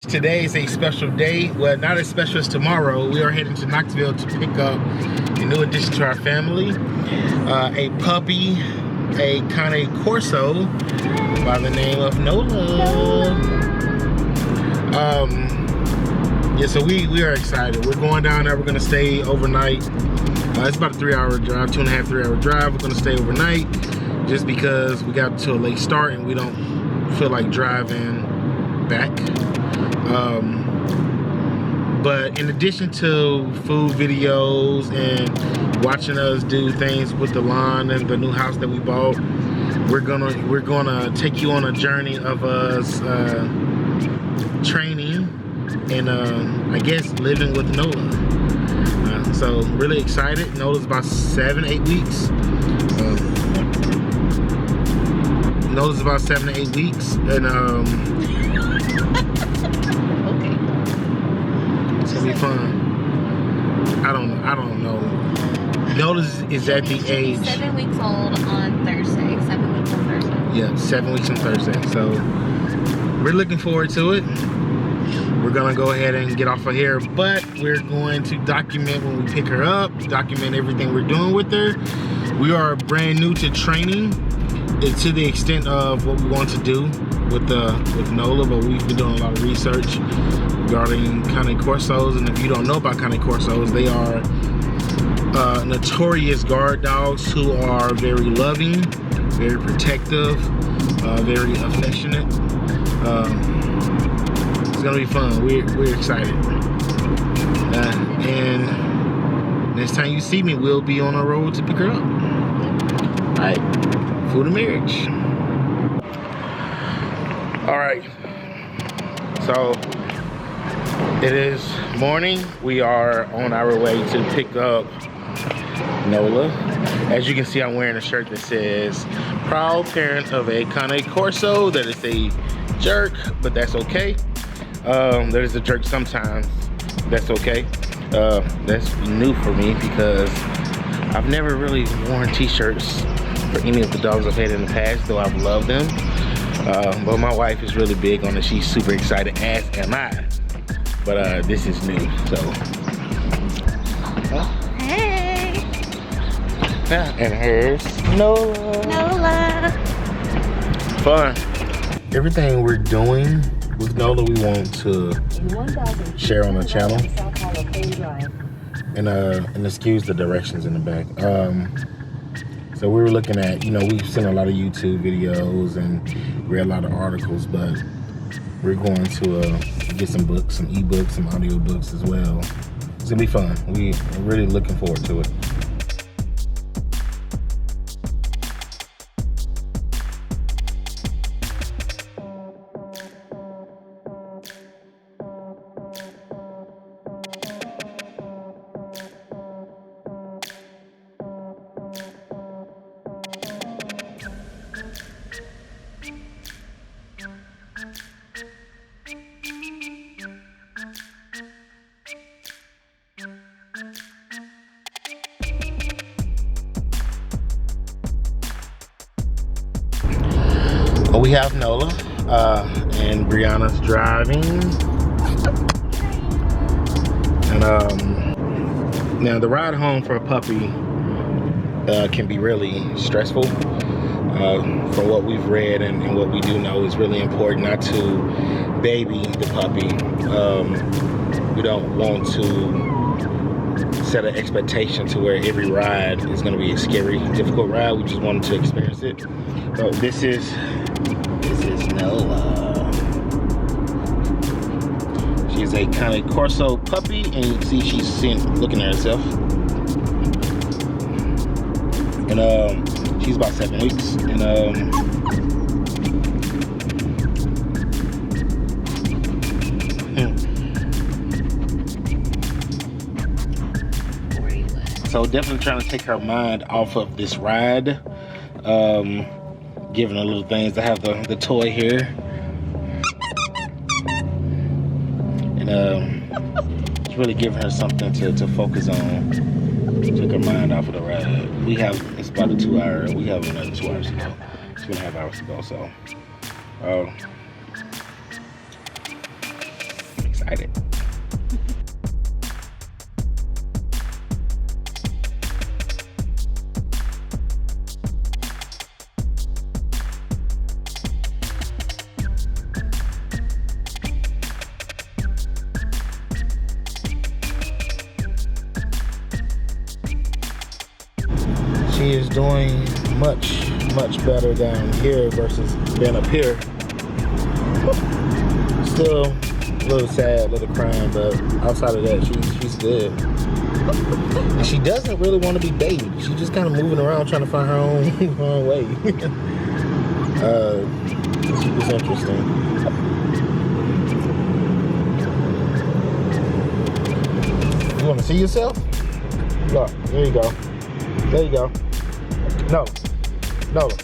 Today is a special day. Well, not as special as tomorrow. We are heading to Knoxville to pick up a new addition to our family. A puppy, a Cane Corso by the name of Nola. Yeah, so we are excited. We're going down there. We're gonna stay overnight. It's about a 3-hour drive, 2.5, 3-hour drive. We're gonna stay overnight just because we got to a late start and we don't feel like driving back. But in addition to food videos and watching us do things with the lawn and the new house that we bought, we're gonna take you on a journey of us training and I guess living with Nola. So really excited. Nola's about 7-8 weeks. Nola's about 7 to 8 weeks, and okay, it's gonna be fun. I don't know. Nola is at the age. 7 weeks old on Thursday. 7 weeks on Thursday. Yeah, 7 weeks on Thursday. So we're looking forward to it. We're gonna go ahead and get off of here, but we're going to document when we pick her up, document everything we're doing with her. We are brand new to training. It's to the extent of what we want to do with Nola, but we've been doing a lot of research regarding Cane Corsos. And if you don't know about Cane Corsos, they are notorious guard dogs who are very loving, very protective, very affectionate. It's gonna be fun. We're excited. And next time you see me, we'll be on our road to pick her up. All right. Food and marriage. All right, so it is morning. We are on our way to pick up Nola. As you can see, I'm wearing a shirt that says proud parent of a Cane Corso. That is a jerk, but that's okay. That is a jerk sometimes. That's okay. That's new for me because I've never really worn t-shirts for any of the dogs I've had in the past, though I've loved them. But my wife is really big on it. She's super excited, as am I. But this is new, so. Hey! And here's Nola. Nola! Fun. Everything we're doing with Nola, we want to share on the channel. And excuse the directions in the back. So we were looking at, we've seen a lot of YouTube videos and read a lot of articles, but we're going to get some books, some ebooks, some audio books as well. It's gonna be fun. We're really looking forward to it. We have Nola, and Brianna's driving. And now the ride home for a puppy can be really stressful. From what we've read and what we do know, it's really important not to baby the puppy. We don't want to set an expectation to where every ride is going to be a scary, difficult ride. We just want them to experience it. So this is Nola. She's a Cane Corso puppy, and you can see she's looking at herself. And she's about 7 weeks. And so definitely trying to take her mind off of this ride. Giving her little things. I have the toy here. And it's really giving her something to focus on. Took her mind off of the ride. It's about a 2-hour, we have another 2 hours to go. 2.5 hours to go, so. excited. She is doing much better down here versus being up here. Still a little sad, a little crying, but outside of that, she's good. And she doesn't really want to be bathed. She's just kind of moving around trying to find her own way. It's interesting. You want to see yourself? Look, there you go. There you go. No. Nola.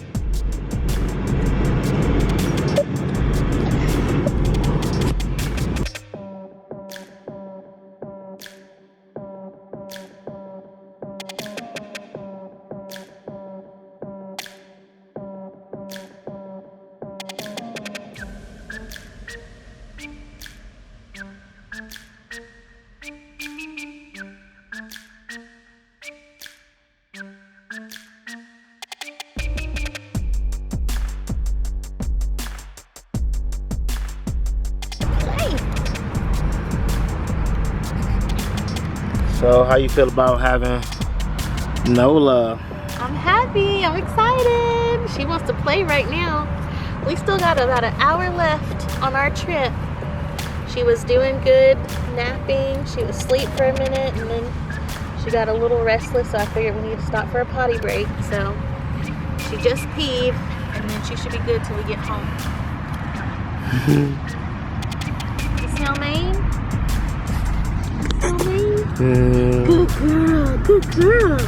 So how you feel about having Nola? I'm happy. I'm excited. She wants to play right now. We still got about an hour left on our trip. She was doing good napping. She was asleep for a minute and then she got a little restless, so I figured we need to stop for a potty break. So she just peed and then she should be good till we get home. You smell Maine? Good girl, good girl.